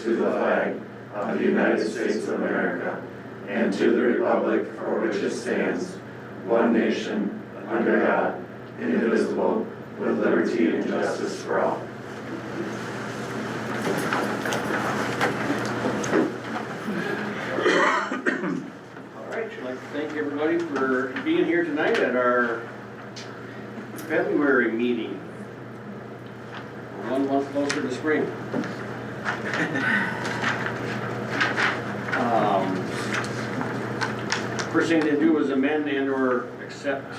to the flag of the United States of America and to the republic for which it stands, one nation, under God, indivisible, with liberty and justice for all. All right, I'd like to thank everybody for being here tonight at our February meeting. We're 1 month closer to spring. First thing to do is amend and/or accept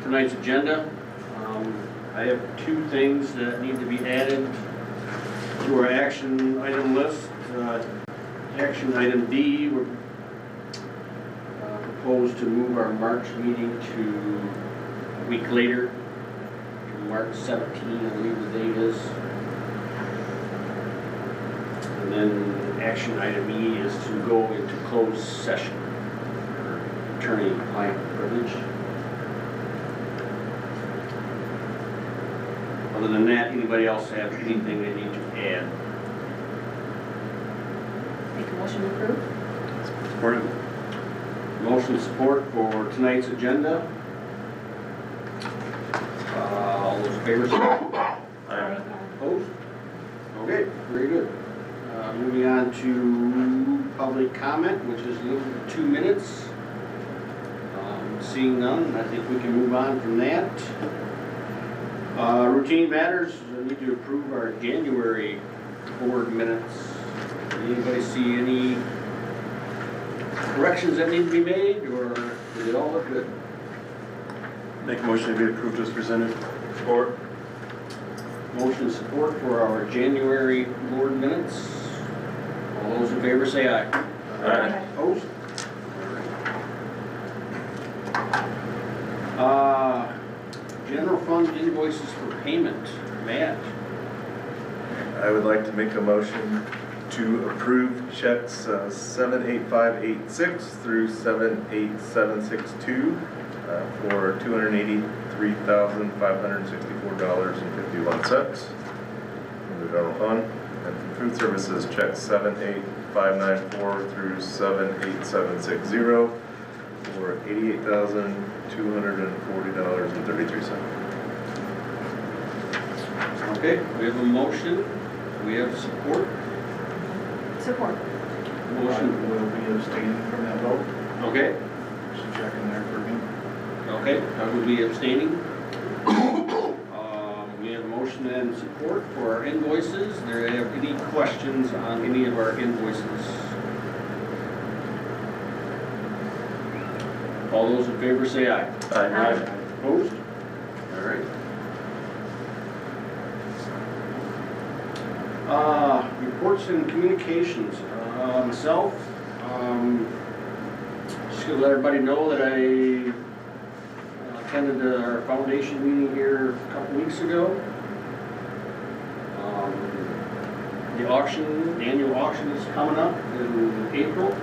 tonight's agenda. I have two things that need to be added to our action item list. Action item D, we're proposed to move our March meeting to a week later, to March 17, I believe the date is. And then action item E is to go into closed session for attorney-client privilege. Other than that, anybody else have anything they need to add? Make a motion to approve? Support. Motion support for tonight's agenda. All those in favor say aye. Aye. Opposed? Okay, very good. Moving on to public comment, which is limited to 2 minutes. Seeing none, I think we can move on from that. Routine matters, we need to approve our January board minutes. Anybody see any corrections that need to be made, or does it all look good? Make a motion to be approved as presented. Support. Motion support for our January board minutes. All those in favor say aye. Aye. Opposed? General fund invoices for payment. Matt? I would like to make a motion to approve checks 78586 through 78762 for $283,564.51 from the general fund. And for food services, checks 78594 through 78760 for $88,240.33. Okay, we have a motion. We have support. Support. Motion. Will be abstaining from that vote. Okay. Just checking there for me. Okay, I will be abstaining. We have a motion and support for our invoices. Do you have any questions on any of our invoices? All those in favor say aye. Aye. Opposed? All right. Reports and communications. Myself, just gonna let everybody know that I attended our foundation meeting here a couple weeks ago. The auction, the annual auction is coming up in April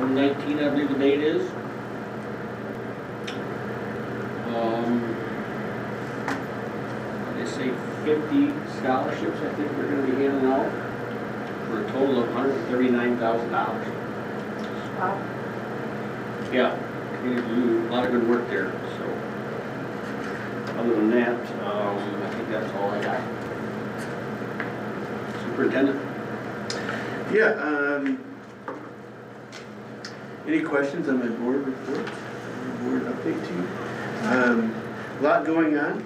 19, I believe the date is. They say 50 scholarships, I think we're going to be handing out for a total of $139,000. Wow. Yeah, we do a lot of good work there. So, other than that, I think that's all I got. Superintendent. Yeah, any questions on my board report? Board update to you? A lot going on.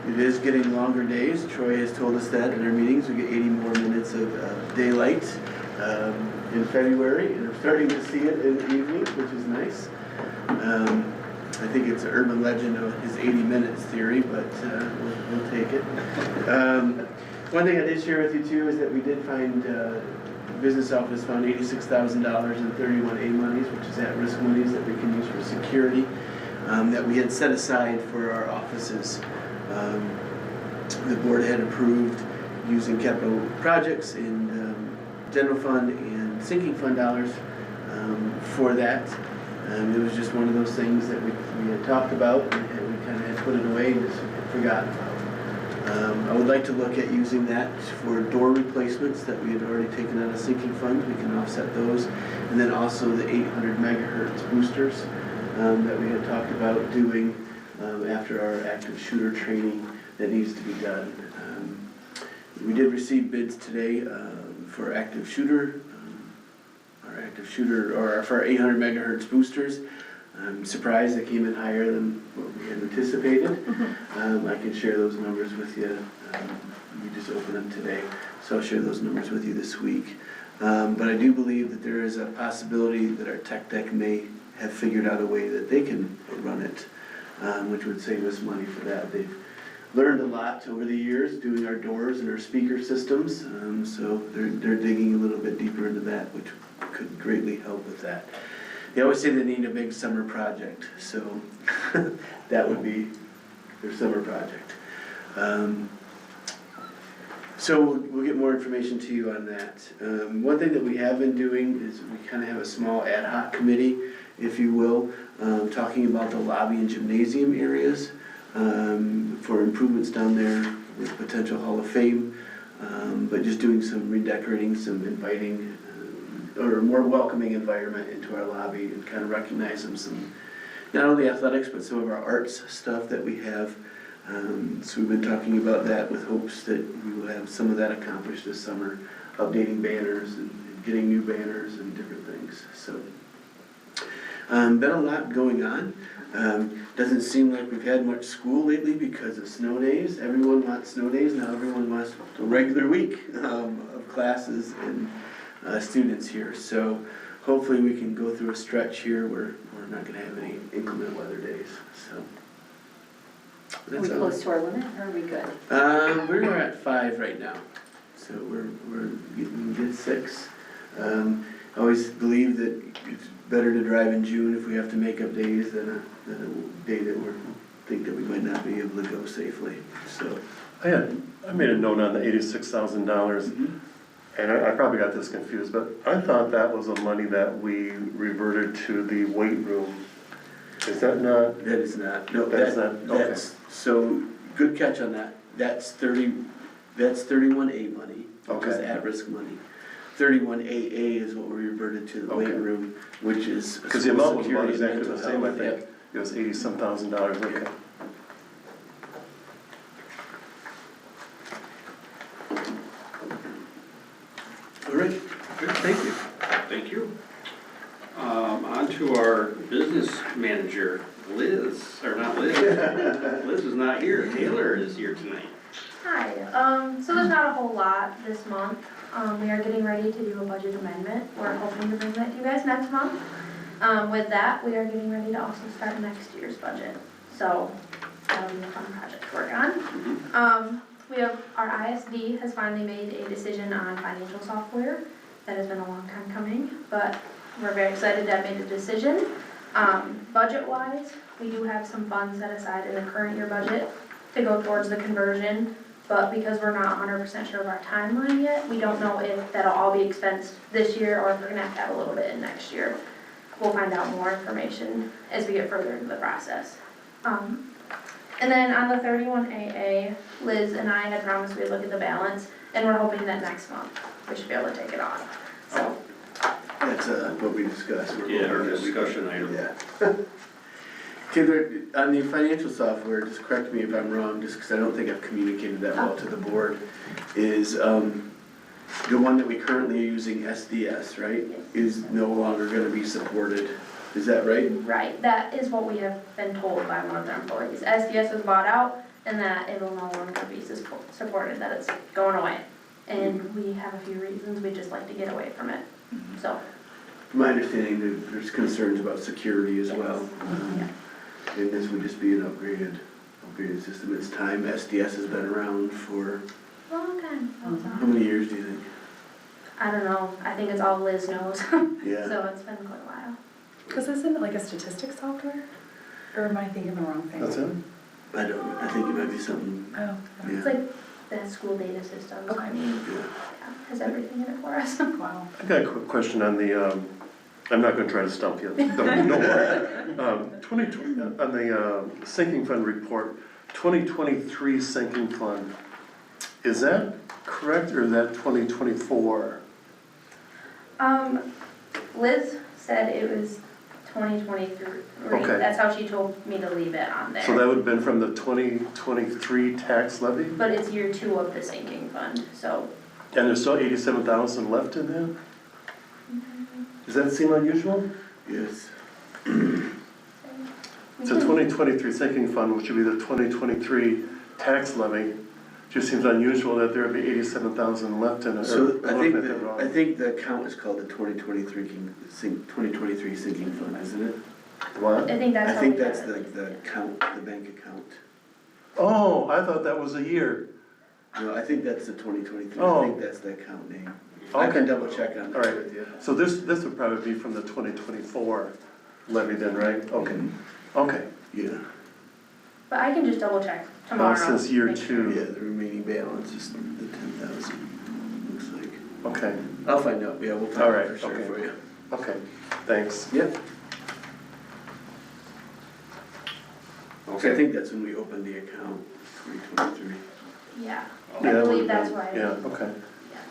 It is getting longer days. Troy has told us that in our meetings. We get 80 more minutes of daylight in February, and I'm starting to see it in the evenings, which is nice. I think it's an urban legend of his 80 minutes theory, but we'll take it. One thing I did share with you too is that we did find the business office found $86,000 in 31A monies, which is at-risk monies that we can use for security, that we had set aside for our offices. The board had approved using capital projects in general fund and sinking fund dollars for that. It was just one of those things that we had talked about and we kind of had put it away and just forgotten about. I would like to look at using that for door replacements that we had already taken out of sinking funds. We can offset those. And then also the 800 megahertz boosters that we had talked about doing after our active shooter training that needs to be done. We did receive bids today for active shooter, or for our 800 megahertz boosters. I'm surprised they came in higher than what we had anticipated. I can share those numbers with you. We just opened them today, so I'll share those numbers with you this week. But I do believe that there is a possibility that our tech deck may have figured out a way that they can run it, which would save us money for that. They've learned a lot over the years doing our doors and our speaker systems, so they're digging a little bit deeper into that, which could greatly help with that. They always say they need a big summer project, so that would be their summer project. So we'll get more information to you on that. One thing that we have been doing is we kind of have a small ad hoc committee, if you will, talking about the lobby and gymnasium areas for improvements down there with potential Hall of Fame, but just doing some redecorating, some inviting, or a more welcoming environment into our lobby and kind of recognize some, not only athletics, but some of our arts stuff that we have. So we've been talking about that with hopes that we will have some of that accomplished this summer, updating banners and getting new banners and different things. So been a lot going on. Doesn't seem like we've had much school lately because of snow days. Everyone wants snow days, now everyone wants a regular week of classes and students here. So hopefully we can go through a stretch here where we're not going to have any inclement weather days. So Are we close to our limit, or are we good? we're at 5 right now, so we can get 6. I always believe that it's better to drive in June if we have to make up days than a day that we think that we might not be able to go safely. So I made a note on the $86,000, and I probably got this confused, but I thought that was the money that we reverted to the weight room. Is that not? that is not. No, That's not, okay. That's, so good catch on that. That's 31A money, which is Okay. at-risk money. 31AA is what we reverted to the weight Okay. room, which is Because the amount was about security and exactly the mental same, I health. think. It was $80-some thousand, okay. All right, thank you. Thank you. On to our business manager, Liz, or not Liz. Liz is not here, Taylor is here tonight. Hi, so there's not a whole lot this month. We are getting ready to do a budget amendment. We're hoping to bring that to you guys next month. With that, we are getting ready to also start next year's budget. So that'll be a fun project to work on. We have, our ISD has finally made a decision on financial software. That has been a long time coming, but we're very excited to have made a decision. Budget-wise, we do have some funds set aside in the current year budget to go towards the conversion, but because we're not 100% sure of our timeline yet, we don't know if that'll all be expensed this year or if we're gonna have to have a little bit in next year. We'll find out more information as we get further into the process. And then on the 31AA, Liz and I had promised we'd look at the balance, and we're hoping that next month we should be able to take it on. So, That's what we discussed. We're Yeah, our hoping that we- discussion item. Yeah. Taylor, on the financial software, just correct me if I'm wrong, just because I don't think I've communicated that well to the board, is the one that we currently are using, SDS, right, is no longer going to be supported. Is that right? right, that is what we have been told by one of their employees. SDS was bought out, and that it will no longer be supported, that it's going away. And we have a few reasons, we'd just like to get away from it, so. From my understanding, there's concerns about security as well. Yeah. And this would just be an upgraded system. It's time. SDS has been around for, Long time. how many years do you think? I don't know, I think it's all Liz knows, Yeah. so it's been quite a while. Because isn't it like a statistics software? Or am I thinking the wrong thing? That's it? I don't know. I think it might be something, Oh. It's yeah. like the school data systems, I Okay. mean, Yeah. yeah, has everything in it for us. Wow. I got a quick question on the, I'm not gonna try to stump you, don't worry. 2020, on the sinking fund report, 2023 sinking fund, is that correct or is that 2024? Liz said it was 2023. Okay. That's how she told me to leave it on there. So that would have been from the 2023 tax levy? But it's year 2 of the sinking fund, so. And there's still 87,000 left in that? Does that seem unusual? Yes. It's a 2023 sinking fund, which would be the 2023 tax levy. Just seems unusual that there would be 87,000 left in it. So I think, that wrong. I think the account is called the 2023 sinking fund, isn't it? What? I think that's I how think we that's got it. the account, the bank account. Oh, I thought that was a year. No, I think that's the 2023, Oh. I think that's the account name. I can double check on All that right. with you. So this would probably be from the 2024 levy then, right? Okay, okay. Yeah, But I can just double check tomorrow. Since year make sure. 2. yeah, the remaining balance is the 10,000, looks like. Okay, I'll find out, yeah, we'll All find out right, for sure okay. for you. okay, thanks. Yep. So I think that's when we opened the account, 2023. Yeah, Yeah, I that believe would've that's been- why. Yeah, okay. Yeah.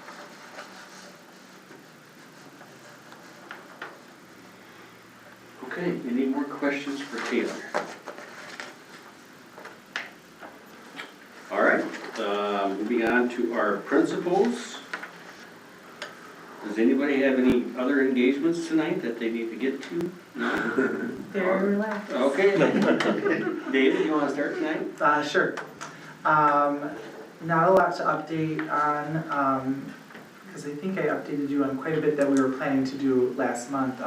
Okay, any more questions for Taylor? All right, moving on to our principals. Does anybody have any other engagements tonight that they need to get to? No? Very relaxed. Okay. David, you wanna start tonight? Sure. Not a lot to update on, because I think I updated you on quite a bit that we were planning to do last month.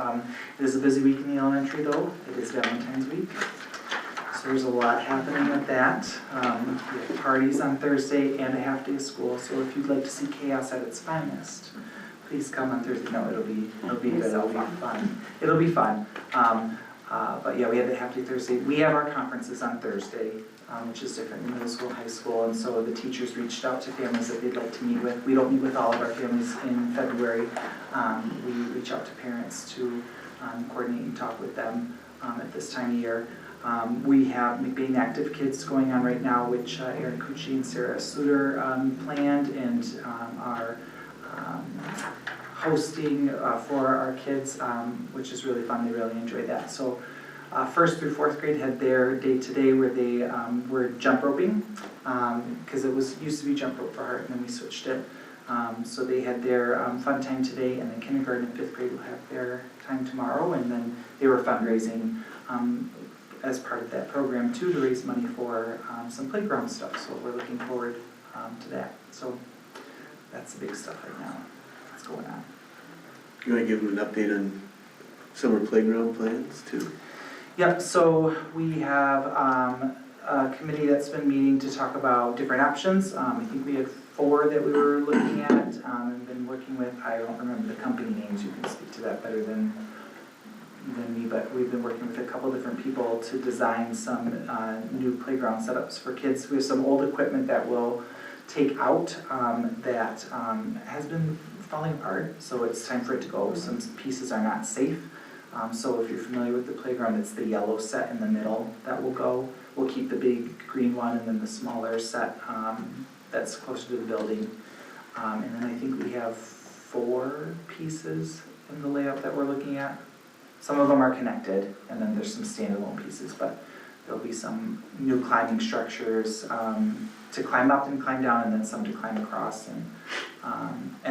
It is a busy week in the elementary though, it is Valentine's week. So there's a lot happening with that. We have parties on Thursday and a half day of school, so if you'd like to see chaos at its finest, please come on Thursday. No, it'll be good, it'll be fun. It'll be fun. But yeah, we have the half day Thursday. We have our conferences on Thursday, which is different in middle school, high school, and so the teachers reached out to families that they'd like to meet with. We don't meet with all of our families in February. We reach out to parents to coordinate and talk with them at this time of year. We have McBain Active Kids going on right now, which Erin Cucci and Sarah Suter planned and are hosting for our kids, which is really fun. They really enjoy that. So 1st through 4th grade had their day today where they were jump roping, because it used to be jump rope for heart and then we switched it. So they had their fun time today, and then kindergarten and 5th grade will have their time tomorrow, and then they were fundraising as part of that program too, to raise money for some playground stuff, so we're looking forward to that. So that's the big stuff right now that's going on. You wanna give them an update on summer playground plans too? Yep, so we have a committee that's been meeting to talk about different options. I think we had 4 that we were looking at and been working with. I don't remember the company names, you can speak to that better than me, but we've been working with a couple different people to design some new playground setups for kids. We have some old equipment that we'll take out that has been falling apart, so it's time for it to go. Some pieces are not safe. So if you're familiar with the playground, it's the yellow set in the middle that will go. We'll keep the big green one and then the smaller set that's closer to the building. And then I think we have 4 pieces in the layout that we're looking at. Some of them are connected, and then there's some standalone pieces, but there'll be some new climbing structures to climb up and climb down, and then some to climb across, and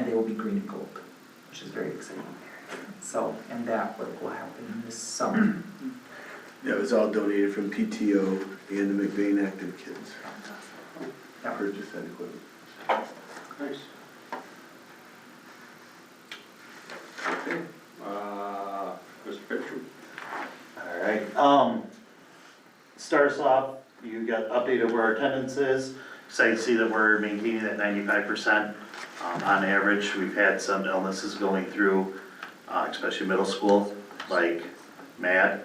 they will be green and gold, which is very exciting. So, and that work will happen this summer. That was all donated from PTO and the McBain Active Kids. Yeah. Purchased that equipment. Nice. Okay, Mr. Pitcher. All right, start us off, you got updated where our attendance is. Excited to see that we're maintaining that 95%. On average, we've had some illnesses going through, especially middle school, like MAD.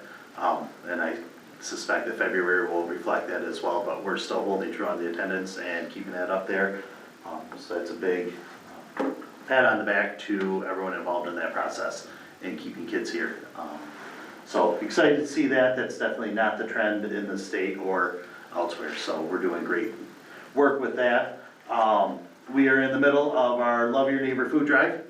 And I suspect that February will reflect that as well, but we're still holding true on the attendance and keeping that up there. So that's a big pat on the back to everyone involved in that process and keeping kids here. So excited to see that. That's definitely not the trend in the state or elsewhere. So we're doing great work with that. We are in the middle of our Love Your Neighbor food drive.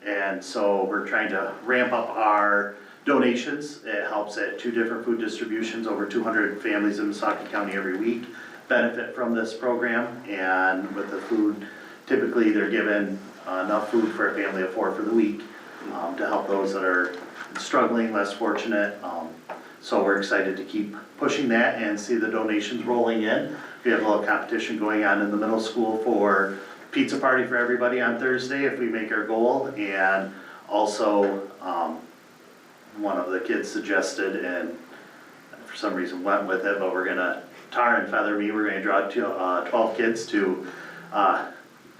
And so we're trying to ramp up our donations. It helps at 2 different food distributions. Over 200 families in Missaukee County every week benefit from this program. And with the food, typically they're given enough food for a family of 4 for the week to help those that are struggling, less fortunate. So we're excited to keep pushing that and see the donations rolling in. We have a little competition going on in the middle school for pizza party for everybody on Thursday if we make our goal. And also, one of the kids suggested, and for some reason went with it, but we're gonna tar and feather me. We're gonna draw 12 kids to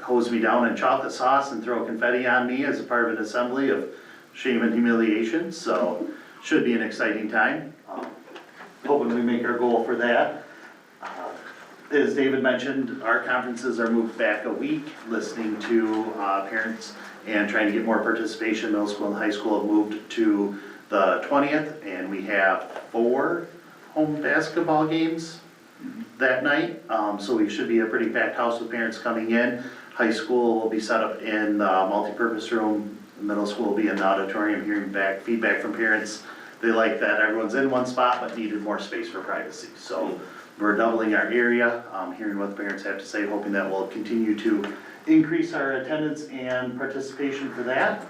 hose me down in chocolate sauce and throw confetti on me as a part of an assembly of shame and humiliation. So should be an exciting time. Hoping we make our goal for that. As David mentioned, our conferences are moved back a week, listening to parents and trying to get more participation. Middle school and high school have moved to the 20th, and we have 4 home basketball games that night. So we should be a pretty packed house with parents coming in. High school will be set up in the multi-purpose room. Middle school will be in the auditorium, hearing feedback from parents. They like that everyone's in one spot, but needed more space for privacy. So we're doubling our area, hearing what the parents have to say, hoping that we'll continue to increase our attendance and participation for that.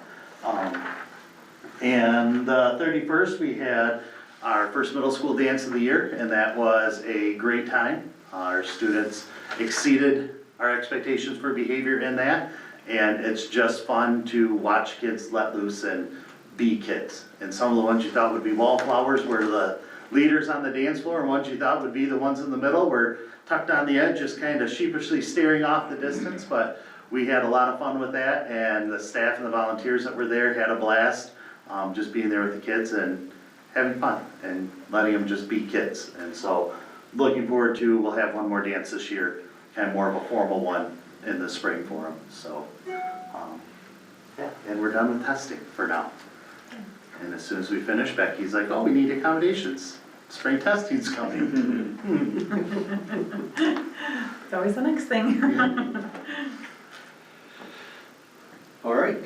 And the 31st, we had our first middle school dance of the year, and that was a great time. Our students exceeded our expectations for behavior in that, and it's just fun to watch kids let loose and be kids. And some of the ones you thought would be wallflowers were the leaders on the dance floor, and ones you thought would be the ones in the middle were tucked on the edge, just kind of sheepishly staring off the distance. But we had a lot of fun with that, and the staff and the volunteers that were there had a blast, just being there with the kids and having fun and letting them just be kids. And so looking forward to, we'll have one more dance this year, kind of more of a formal one in the spring for them. So yeah, and we're done with testing for now. And as soon as we finish, Becky's like, oh, we need accommodations. Spring testing's coming. It's always the next thing. All right,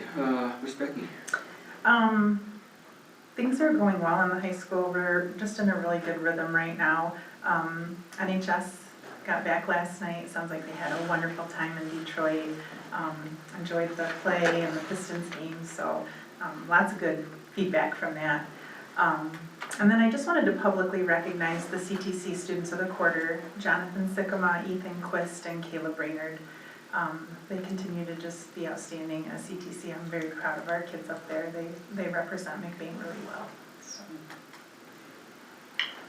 Miss Becky. Things are going well in the high school. We're just in a really good rhythm right now. NHS got back last night. Sounds like they had a wonderful time in Detroit. Enjoyed the play and the Pistons game, so lots of good feedback from that. And then I just wanted to publicly recognize the CTC students of the quarter, Jonathan Sikkema, Ethan Quist, and Caleb Brainerd. They continue to just be outstanding at CTC. I'm very proud of our kids up there. They represent McBain really well. So.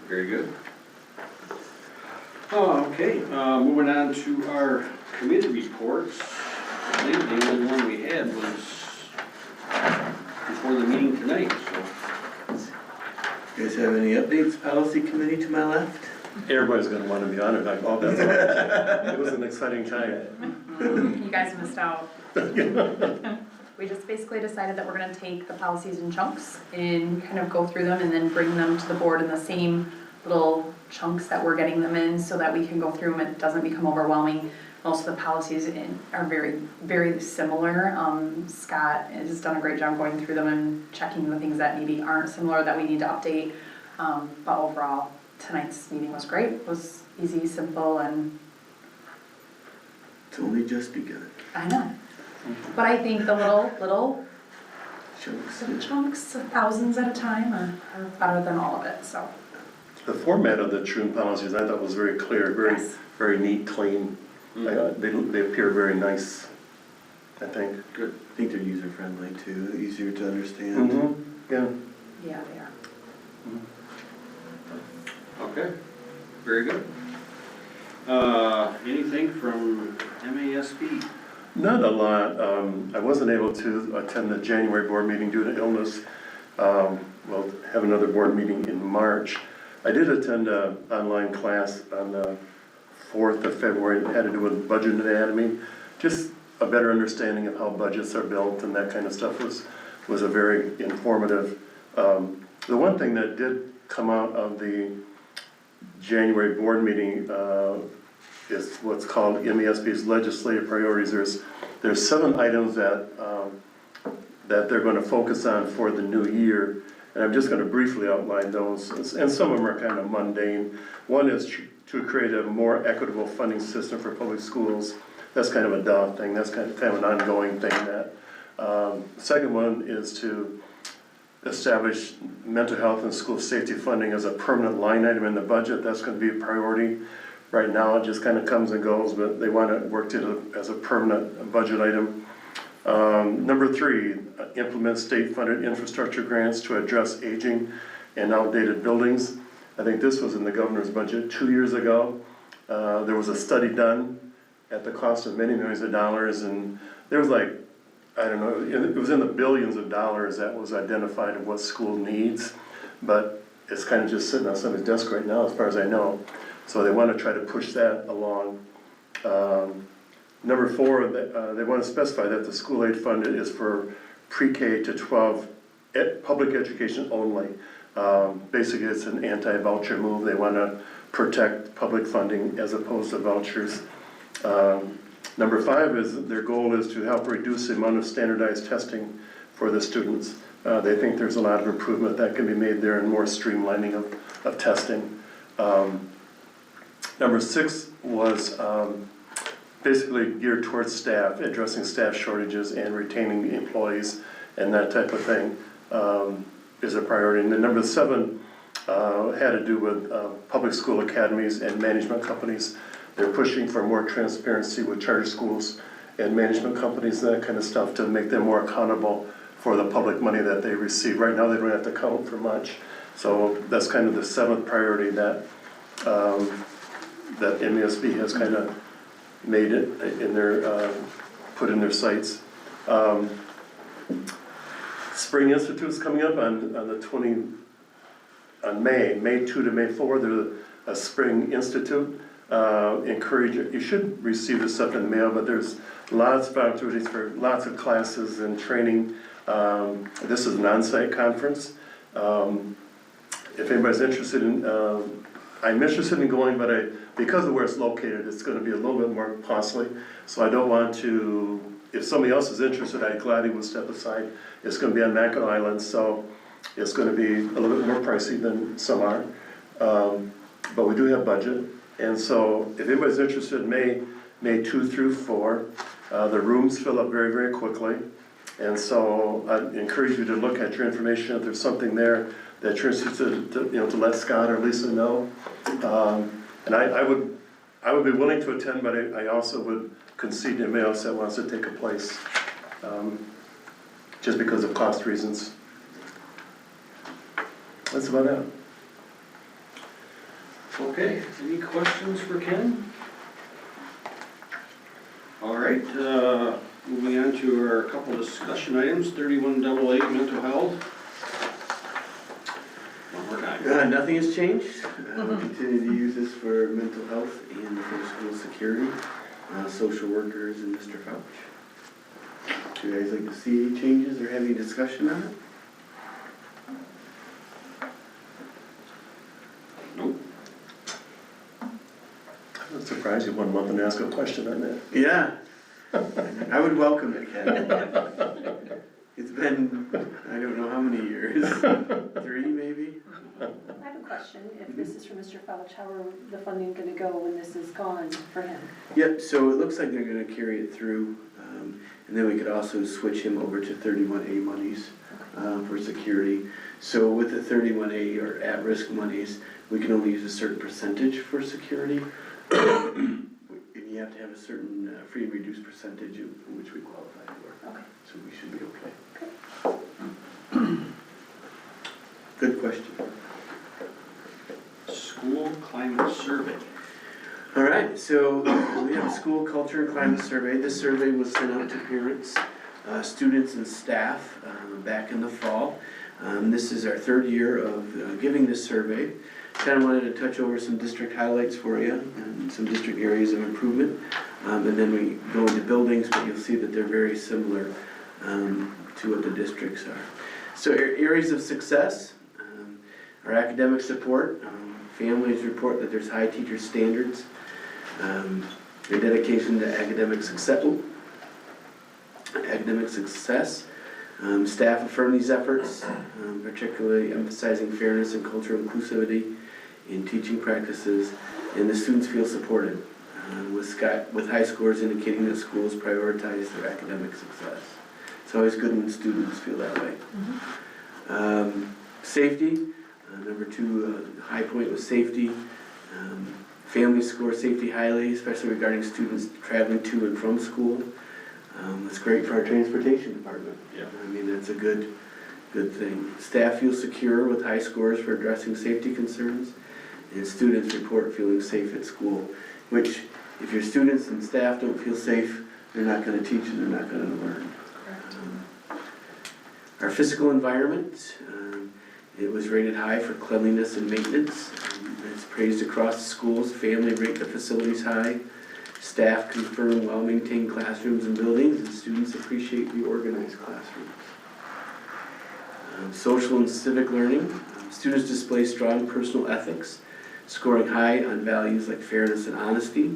Very good. Okay, moving on to our committee reports. I think the only one we had was before the meeting tonight, so. You guys have any updates, policy committee to my left? Everybody's gonna wanna be on it, like, oh, that's right. It was an exciting time. You guys missed out. We just basically decided that we're gonna take the policies in chunks and kind of go through them and then bring them to the board in the same little chunks that we're getting them in so that we can go through them and it doesn't become overwhelming. Most of the policies are very, very similar. Scott has done a great job going through them and checking the things that maybe aren't similar that we need to update. But overall, tonight's meeting was great. It was easy, simple, and It's only just begun. I know. But I think the little chunks, thousands at a time, are better than all of it, so. The format of the Troon policies, I thought was very clear, Yes. very neat, clean. They appear very nice, I think. Good. I think they're user-friendly too, easier to understand. Yeah. Yeah, they are. Okay, very good. Anything from MASB? Not a lot. I wasn't able to attend the January board meeting due to illness. We'll have another board meeting in March. I did attend an online class on the 4th of February. It had to do with budget anatomy. Just a better understanding of how budgets are built and that kind of stuff was a very informative. The one thing that did come out of the January board meeting is what's called MESB's legislative priorities. There's 7 items that they're going to focus on for the new year, and I'm just going to briefly outline those, and some of them are kind of mundane. One is to create a more equitable funding system for public schools. That's kind of a duh thing. That's kind of an ongoing thing. That second one is to establish mental health and school safety funding as a permanent line item in the budget. That's going to be a priority. Right now, it just kind of comes and goes, but they want to work it as a permanent budget item. Number 3, implement state-funded infrastructure grants to address aging and outdated buildings. I think this was in the governor's budget 2 years ago. There was a study done at the cost of many millions of dollars, and there was like, I don't know, it was in the billions of dollars that was identified of what school needs, but it's kind of just sitting on somebody's desk right now, as far as I know. So they want to try to push that along. Number 4, they want to specify that the school aid fund is for pre-K to 12 public education only. Basically, it's an anti-voucher move. They want to protect public funding as opposed to vouchers. Number 5 is their goal is to help reduce the amount of standardized testing for the students. They think there's a lot of improvement that can be made there and more streamlining of testing. Number 6 was basically geared towards staff, addressing staff shortages and retaining employees and that type of thing is a priority. And then number 7 had to do with public school academies and management companies. They're pushing for more transparency with charter schools and management companies, that kind of stuff, to make them more accountable for the public money that they receive. Right now, they don't have to count for much. So that's kind of the 7th priority that that MESB has kind of made it in their, put in their sights. Spring Institute's coming up on May 2 to May 4. There's a Spring Institute. Encourage you should receive this stuff in the mail, but there's lots of opportunities for lots of classes and training. This is an on-site conference. If anybody's interested in, I'm interested in going, but because of where it's located, it's going to be a little bit more costly. So I don't want to, if somebody else is interested, I gladly will step aside. It's going to be on Mackinac Island, so it's going to be a little bit more pricey than some are. But we do have budget. And so if anybody's interested, May 2 through 4, the rooms fill up very, very quickly. And so I encourage you to look at your information. If there's something there that you're interested to let Scott or Lisa know. And I would be willing to attend, but I also would concede to anybody else that wants to take a place, just because of cost reasons. That's about it. Okay, any questions for Ken? All right, moving on to our couple discussion items, 31AA mental health. One more time. Nothing has changed. We continue to use this for mental health and for school security, social workers, and Mr. Fouch. Do you guys like to see any changes or have any discussion on it? Nope. I'm surprised you 1 month and ask a question on that. Yeah. I would welcome it, Ken. It's been, I don't know how many years, 3 maybe? I have a question. If this is for Mr. Fouch, how are the funding going to go when this is gone for him? Yep, so it looks like they're going to carry it through, and then we could also switch him over to 31A monies for security. So with the 31A or at-risk monies, we can only use a certain percentage for security. And you have to have a certain free and reduced percentage in which we qualify for. Okay. So we should be okay. Good question. School climate survey. All right, so we have a school culture and climate survey. This survey was sent out to parents, students, and staff back in the fall. This is our 3rd year of giving this survey. Kind of wanted to touch over some district highlights for you and some district areas of improvement. And then we go into buildings, but you'll see that they're very similar to what the districts are. So areas of success, our academic support, Families report that there's high teacher standards, their dedication to academic success. Staff affirm these efforts, particularly emphasizing fairness and cultural inclusivity in teaching practices, and the students feel supported, with high scores indicating that schools prioritize their academic success. It's always good when students feel that way. Safety, number 2, high point was safety. Families score safety highly, especially regarding students traveling to and from school. It's great for our transportation department. Yeah. I mean, that's a good thing. Staff feel secure with high scores for addressing safety concerns, and students report feeling safe at school, which if your students and staff don't feel safe, they're not going to teach and they're not going to learn. Our physical environment, it was rated high for cleanliness and maintenance. It's praised across the schools. Family rate the facilities high. Staff confirm well-maintained classrooms and buildings, and students appreciate the organized classrooms. Social and civic learning. Students display strong personal ethics, scoring high on values like fairness and honesty.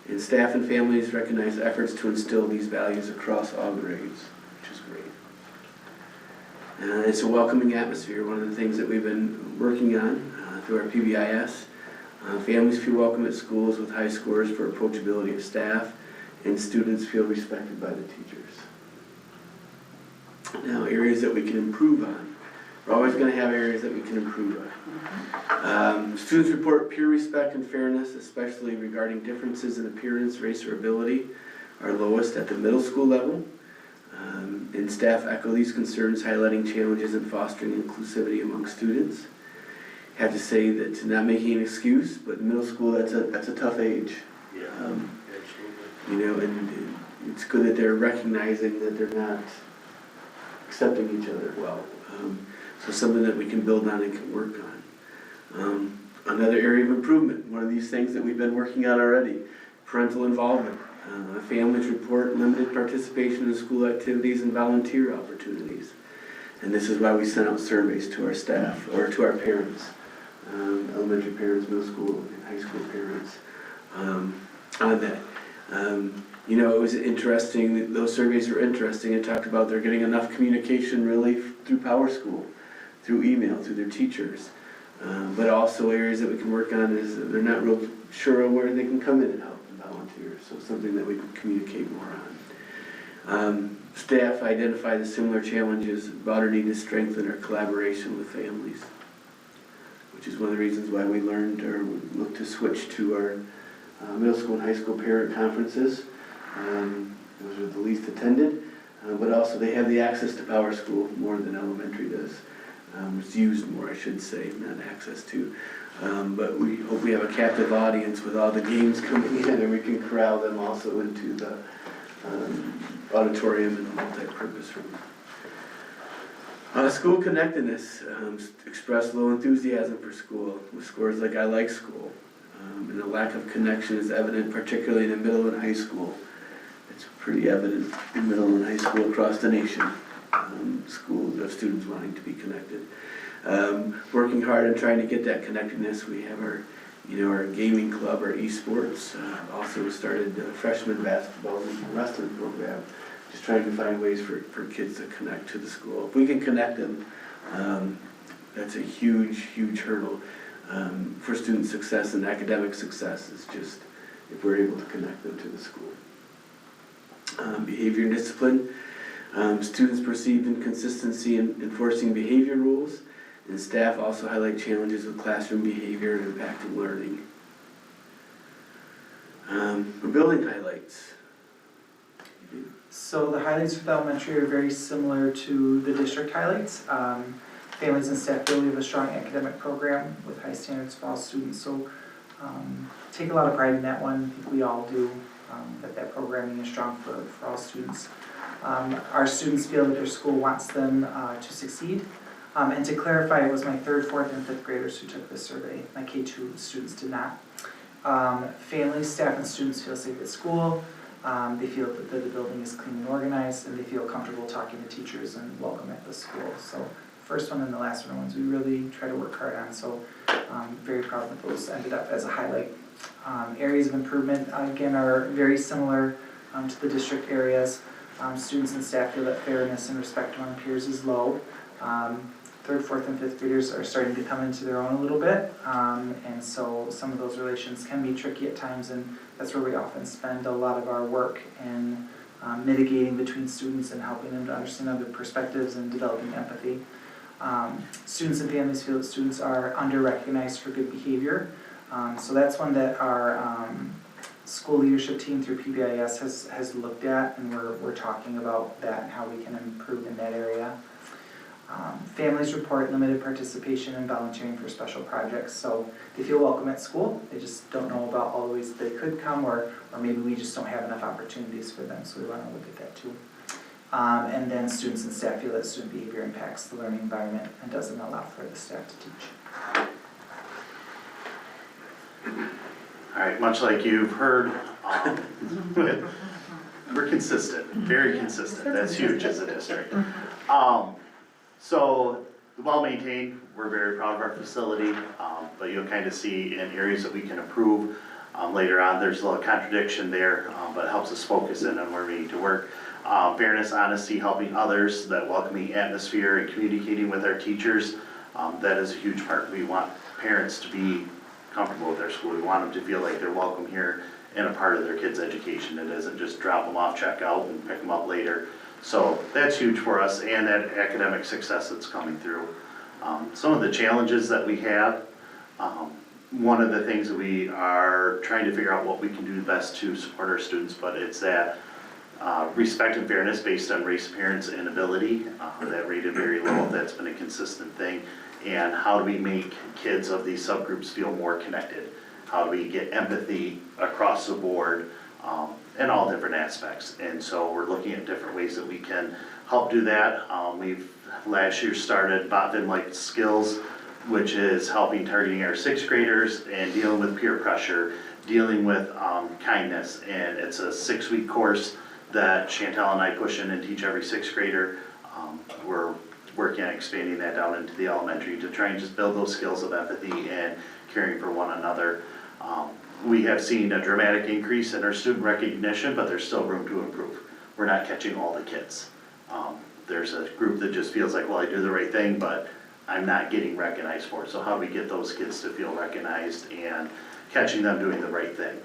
And staff and families recognize efforts to instill these values across all grades, which is great. It's a welcoming atmosphere, one of the things that we've been working on through our PBIS. Families feel welcome at schools with high scores for approachability of staff, and students feel respected by the teachers. Now, areas that we can improve on. We're always going to have areas that we can improve on. Students report peer respect and fairness, especially regarding differences in appearance, race, or ability, are lowest at the middle school level. And staff echo these concerns, highlighting challenges in fostering inclusivity among students. I have to say that, not making an excuse, but middle school, that's a tough age. Yeah, You know, and it's good that they're recognizing that they're not accepting each other well. So something that we can build on and can work on. Another area of improvement, one of these things that we've been working on already, parental involvement. Families report limited participation in school activities and volunteer opportunities. And this is why we sent out surveys to our staff, or to our parents, elementary parents, middle school, and high school parents, on that. You know, it was interesting, those surveys were interesting. It talked about they're getting enough communication really through PowerSchool, through email, through their teachers. But also areas that we can work on is they're not real sure on where they can come in and help and volunteer. So something that we can communicate more on. Staff identify the similar challenges, broader need to strengthen our collaboration with families, which is one of the reasons why we learned or looked to switch to our middle school and high school parent conferences. Those are the least attended, but also they have the access to PowerSchool more than elementary does. It's used more, I should say, not access to. But we hope we have a captive audience with all the games coming in, and we can corral them also into the auditorium and the multi-purpose room. School connectedness, express low enthusiasm for school, with scores like I like school. And the lack of connection is evident, particularly in the middle and high school. It's pretty evident in middle and high school across the nation. Schools of students wanting to be connected. Working hard and trying to get that connectedness. We have our gaming club, our esports. Also started a freshman basketball and wrestling program. Just trying to find ways for kids to connect to the school. If we can connect them, that's a huge, huge hurdle for student success and academic success. Is just if we're able to connect them to the school. Behavior and discipline. Students perceived inconsistency in enforcing behavior rules, and staff also highlight challenges with classroom behavior and impacting learning. Building highlights. So the highlights for the elementary are very similar to the district highlights. Families and staff feel we have a strong academic program with high standards for all students, so take a lot of pride in that one. I think we all do, that programming is strong for all students. Our students feel that their school wants them to succeed. And to clarify, it was my 3rd, 4th, and 5th graders who took this survey. My K-2 students did not. Families, staff, and students feel safe at school. They feel that the building is clean and organized, and they feel comfortable talking to teachers and welcome at the school. So first one and the last one are ones we really try to work hard on, so very proud that those ended up as a highlight. Areas of improvement, again, are very similar to the district areas. Students and staff feel that fairness and respect among peers is low. Third, fourth, and fifth graders are starting to come into their own a little bit, and so some of those relations can be tricky at times, and that's where we often spend a lot of our work in mitigating between students and helping them to understand other perspectives and developing empathy. Students and families feel that students are under-recognized for good behavior, so that's one that our school leadership team through PBIS has looked at, and we're talking about that and how we can improve in that area. Families report limited participation and volunteering for special projects, so they feel welcome at school, they just don't know about all the ways that they could come, or maybe we just don't have enough opportunities for them, so we want to look at that too. And then students and staff feel that student behavior impacts the learning environment and doesn't allow for the staff to teach. All right, much like you've heard, we're consistent, very consistent, that's huge as a district. So, well-maintained, we're very proud of our facility, but you'll kind of see in areas that we can improve. Later on, there's a little contradiction there, but it helps us focus in on where we need to work. Fairness, honesty, helping others, that welcoming atmosphere, and communicating with our teachers, that is a huge part. We want parents to be comfortable with their school. We want them to feel like they're welcome here and a part of their kids' education. It isn't just drop them off, check out, and pick them up later. So that's huge for us, and that academic success that's coming through. Some of the challenges that we have, one of the things that we are trying to figure out what we can do best to support our students, but it's that respect and fairness based on race, appearance, and ability, that rated very low. That's been a consistent thing. And how do we make kids of these subgroups feel more connected? How do we get empathy across the board? In all different aspects, and so we're looking at different ways that we can help do that. We've last year started Botvin-like skills, which is helping targeting our sixth graders and dealing with peer pressure, dealing with kindness, and it's a 6-week course that Chantel and I push in and teach every sixth grader. We're working on expanding that down into the elementary to try and just build those skills of empathy and caring for one another. We have seen a dramatic increase in our student recognition, but there's still room to improve. We're not catching all the kids. There's a group that just feels like, well, I do the right thing, but I'm not getting recognized for it. So how do we get those kids to feel recognized and catching them doing the right thing?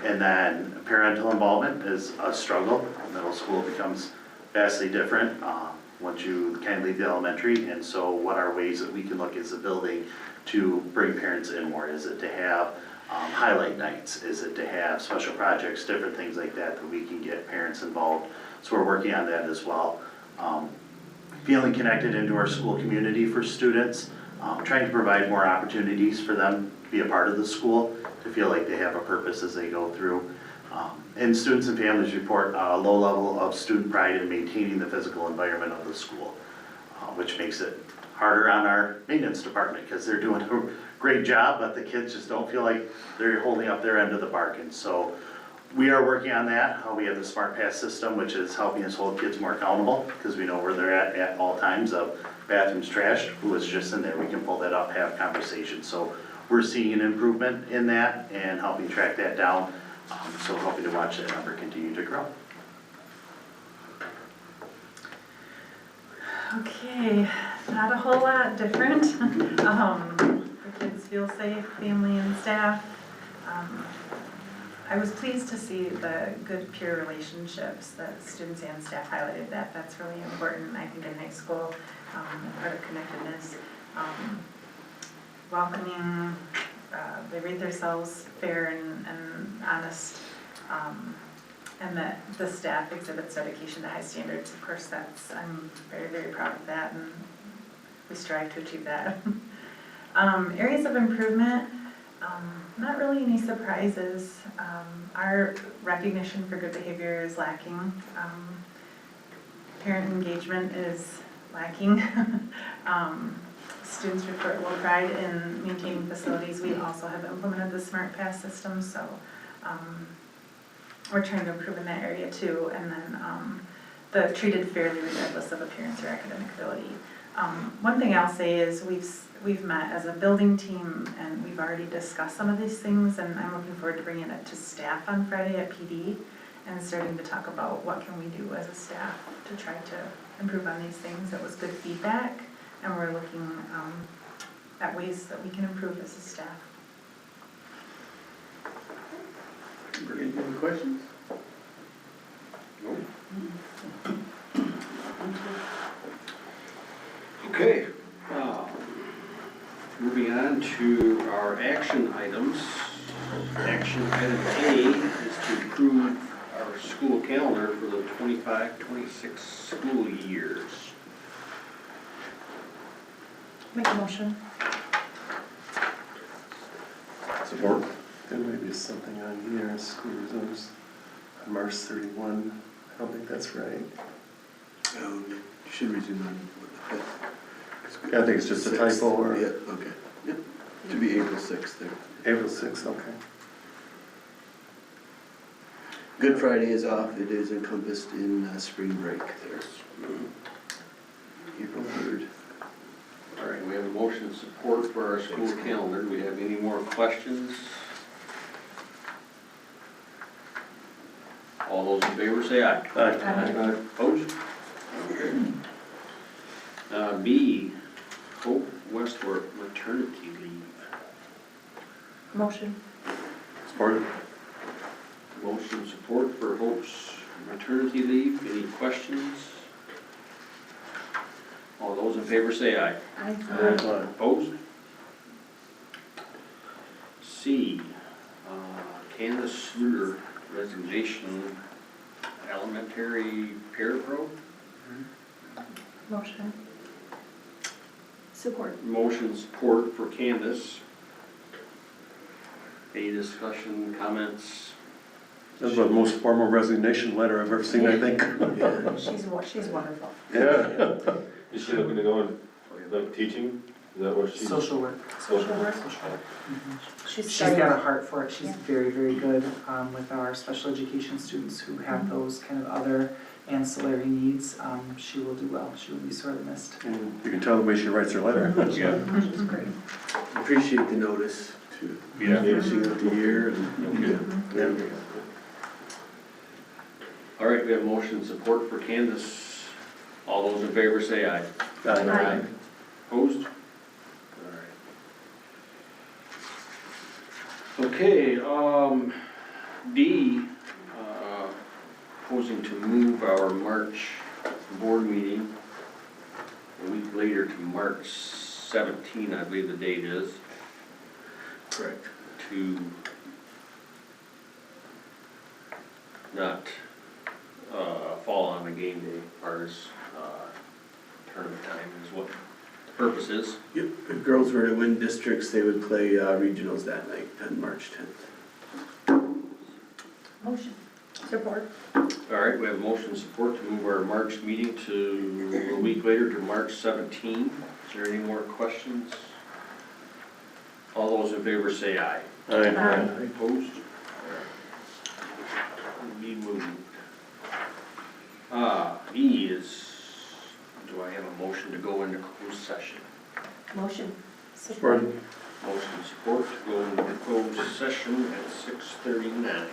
And then parental involvement is a struggle. Middle school becomes vastly different once you kind of leave the elementary. And so what are ways that we can look as a building to bring parents in more? Is it to have highlight nights? Is it to have special projects, different things like that that we can get parents involved? So we're working on that as well. Feeling connected into our school community for students, trying to provide more opportunities for them to be a part of the school, to feel like they have a purpose as they go through. And students and families report a low level of student pride in maintaining the physical environment of the school, which makes it harder on our maintenance department because they're doing a great job, but the kids just don't feel like they're holding up their end of the bargain. So we are working on that. We have the Smart Pass system, which is helping us hold kids more accountable because we know where they're at all times. Of bathrooms trashed, who was just in there, we can pull that up, have conversations. So we're seeing an improvement in that and helping track that down. So hoping to watch that number continue to grow. Okay, not a whole lot different. The kids feel safe, family and staff. I was pleased to see the good peer relationships that students and staff highlighted. That's really important, I think, in high school, part of connectedness. Welcoming, they rate themselves fair and honest, and that the staff exhibits dedication to high standards. Of course, I'm very, very proud of that, and we strive to achieve that. Areas of improvement, not really any surprises. Our recognition for good behavior is lacking. Parent engagement is lacking. Students report low pride in maintaining facilities. We also have implemented the Smart Pass system, so we're trying to improve in that area too. And then the treated fairly regardless of appearance or academic ability. One thing I'll say is we've met as a building team and we've already discussed some of these things, and I'm looking forward to bringing it to staff on Friday at PD and starting to talk about what can we do as a staff to try to improve on these things. It was good feedback, and we're looking at ways that we can improve as a staff. Any questions? Okay, moving on to our action items. Action item A is to approve our school calendar for the 25-26 school years. Make a motion. Support. There may be something on here, school resumes on March 31. I don't think that's right. You should resume on the 5th. I think it's just a typo or Yeah, okay. Yep. Should be April 6th there. April 6th, okay. Good Friday is off. It is encompassed in spring break there. April 3rd. All right, we have a motion of support for our school calendar. Do we have any more questions? All those in favor say aye. Aye. Opposed? B, Hope Westworth maternity leave. Motion. Support. Motion support for Hope's maternity leave. Any questions? All those in favor say aye. Aye. Opposed? C, Candace Sluder resignation, elementary parapro. Motion. Support. Motion support for Candace. Any discussion, comments? That's the most formal resignation letter I've ever seen, I think. She's wonderful. Yeah. Is she looking to go in, like, teaching? Is that what she's? Social work. Social work. She's got a heart for it. She's very, very good with our special education students who have those kind of other ancillary needs. She will do well. She will be sorely missed. And you can tell the way she writes her letter. Yeah. She's great. Appreciate the notice too. Yeah. Finishing out the year and. Yeah. All right, we have motion support for Candace. All those in favor say aye. Aye. Opposed? All right. Okay, D, proposing to move our March board meeting a week later to March 17, I believe the date is, Correct. to not fall on the game day, part as tournament time is what the purpose is. Yep, if girls were to win districts, they would play regionals that night on March 10th. Motion. Support. All right, we have motion support to move our March meeting to a week later to March 17. Is there any more questions? All those in favor say aye. Aye. Opposed? Be moved. E is, do I have a motion to go into closed session? Motion. Support. Motion support to go into closed session at 6:39.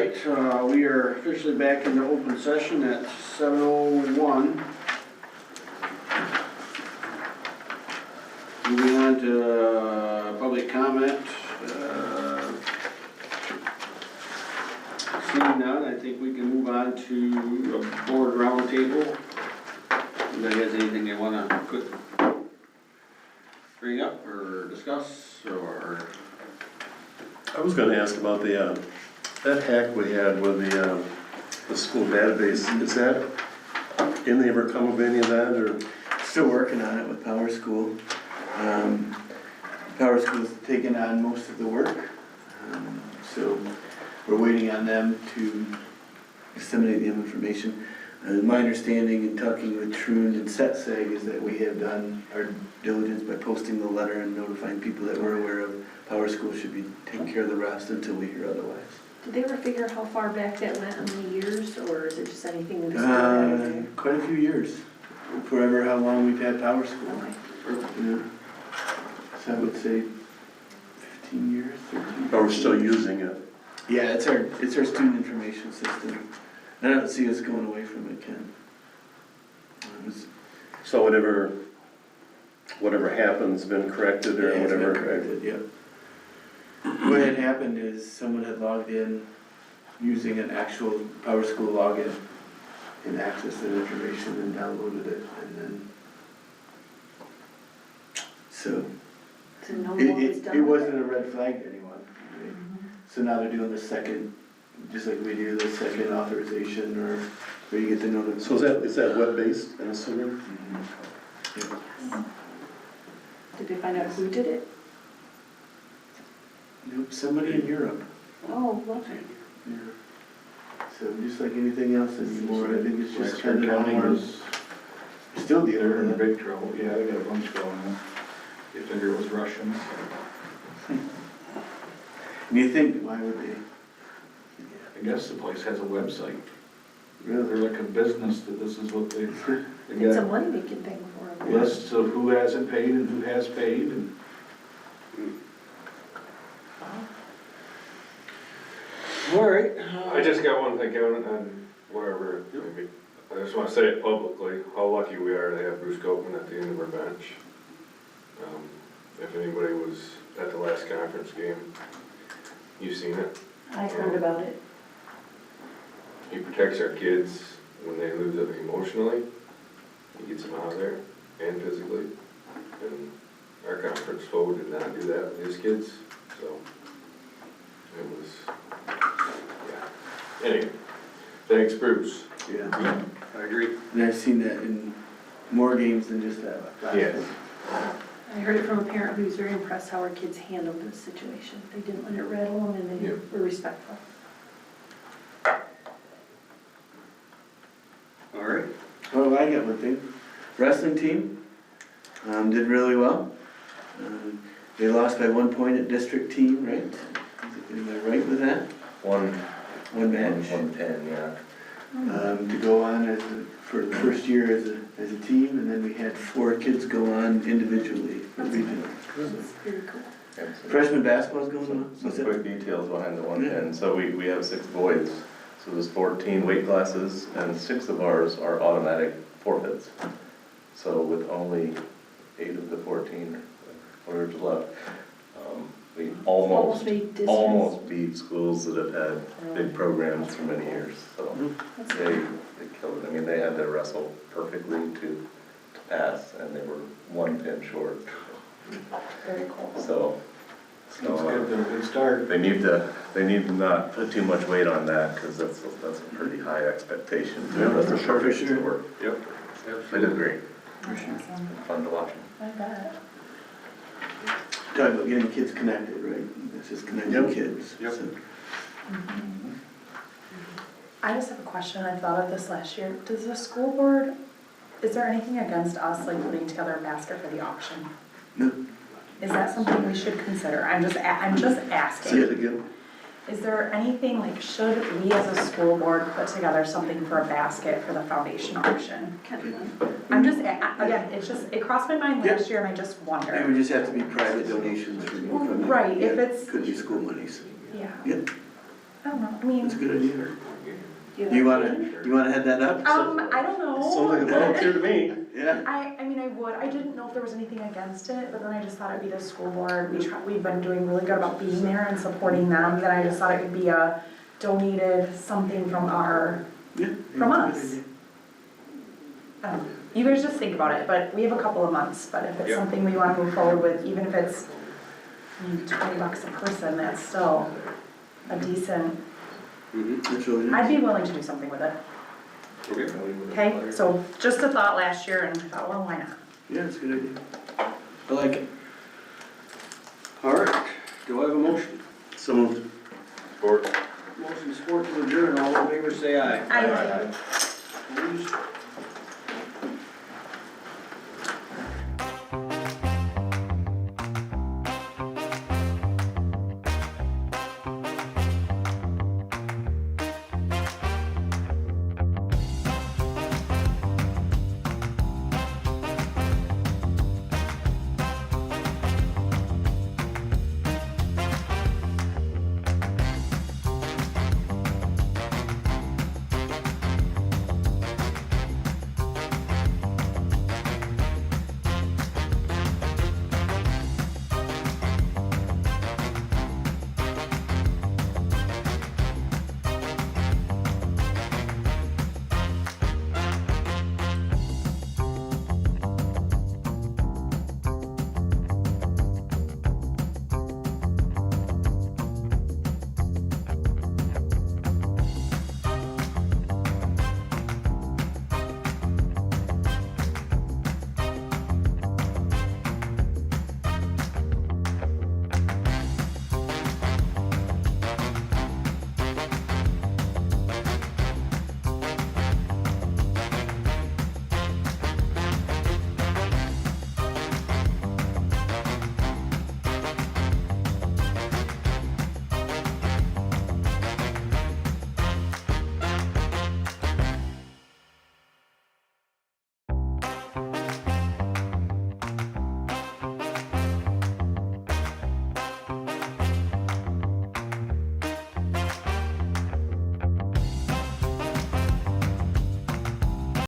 right, we are officially back into open session at 7:01. Moving on to public comment. Seeing none, I think we can move on to a board roundtable. Anybody has anything they want to bring up or discuss, or? I was gonna ask about the, that hack we had with the school database. Is that, didn't they ever come of any of that, or? Still working on it with Power School. Power School's taken on most of the work, so we're waiting on them to disseminate the information. My understanding in talking with Troon and SETSAG is that we have done our diligence by posting the letter and notifying people that we're aware of. Power School should be taking care of the rest until we hear otherwise. Did they ever figure how far back that went, how many years, or is it just anything in the school? Quite a few years, forever how long we've had Power School. Okay. Yeah. So I would say 15 years, 13. Are we still using it? Yeah, it's our student information system. I don't see us going away from it, Ken. So whatever happens, been corrected or Yeah, it's been whatever? corrected, yeah. What had happened is someone had logged in using an actual Power School login and accessed that information and downloaded it, and then, so. To know what was done? It wasn't a red flag to anyone. Right? So now they're doing the second, just like we do the second authorization, or where you get the notice. So is that web-based, I'm assuming? Yeah. Did they find out who did it? Nope, somebody in Europe. Oh, lovely. Yeah. So just like anything else anymore, I think it's just Wexford kind of County more. was, Still they were in dealing with it. big trouble, yeah, they got a bunch going on. They figure it was Russians. And you think, why would they? I guess the place has a website. Really? They're like a business that this is what they It's a got money-making thing for them. lists of who hasn't paid and who has paid, and All right. I just got one thing, Kevin, and whatever, maybe, I just wanna say it publicly, how lucky we are to have Bruce Copeland at the end of our bench. If anybody was at the last conference game, you've seen it. I heard about it. He protects our kids when they lose it emotionally. He gets them out of there and physically. And our conference foe did not do that with his kids, so it was, yeah. Anyway, thanks Bruce. Yeah. I agree. And I've seen that in more games than just that. Yes. I heard it from a parent who was very impressed how our kids handled this situation. They didn't let it rattle them, and they were respectful. All right. Well, I got one thing. Wrestling team did really well. They lost by 1 point at district team, right? Am I right with that? One match. 110, yeah. To go on for the first year as a team, and then we had 4 kids go on individually for regional. It's very cool. Freshman basketball's going on? Some quick details behind the 110. So we have 6 boys. So there's 14 weight classes, and 6 of ours are automatic forfeits. So with only 8 of the 14 players left, we almost beat schools that have had big programs for many years. So they killed it. I mean, they had to wrestle perfectly to pass, and they were 1 pin short. Very cool. So it's good, they're a good start. they need to not put too much weight on that, because that's a pretty high expectation. Yeah, That's for sure. Work. Yep. They did great. Awesome. Fun to watch. I bet. Talk about getting kids connected, right? It's just connecting kids. Yep. So. I just have a question. I thought of this last year. Does the school board, is there anything against us like putting together a basket for the auction? No. Is that something we should consider? I'm just asking. Say it again. Is there anything, like, should we as a school board put together something for a basket for the foundation auction? I'm just, again, it crossed my mind last year and I just It wonder. would just have to be private donations from Right, if it's- Could be school monies. Yeah. Yep. don't know, I mean. That's a good idea. do You like wanna, it? you wanna head that up? I don't know. Sounds like a volunteer to me. Yeah. I mean, I would, I didn't know if there was anything against it, but then I just thought it'd be the school board, we've been doing really good about being there and supporting them, then I just thought it could be a donated something from our, Yeah. From that's a good us. idea. I don't know. You guys just think about it, but we have a couple of months, but if it's Yep. something we wanna move forward with, even if it's $20 a person, that's still a decent, That's really nice. I'd be willing to do something with it. Okay. Okay, so just a thought last year, and I thought, well, why not? Yeah, it's a good idea. I like it. All right, do I have a motion? So moved. Support. Motion support to adjourn, all in favor say aye. I Opposed?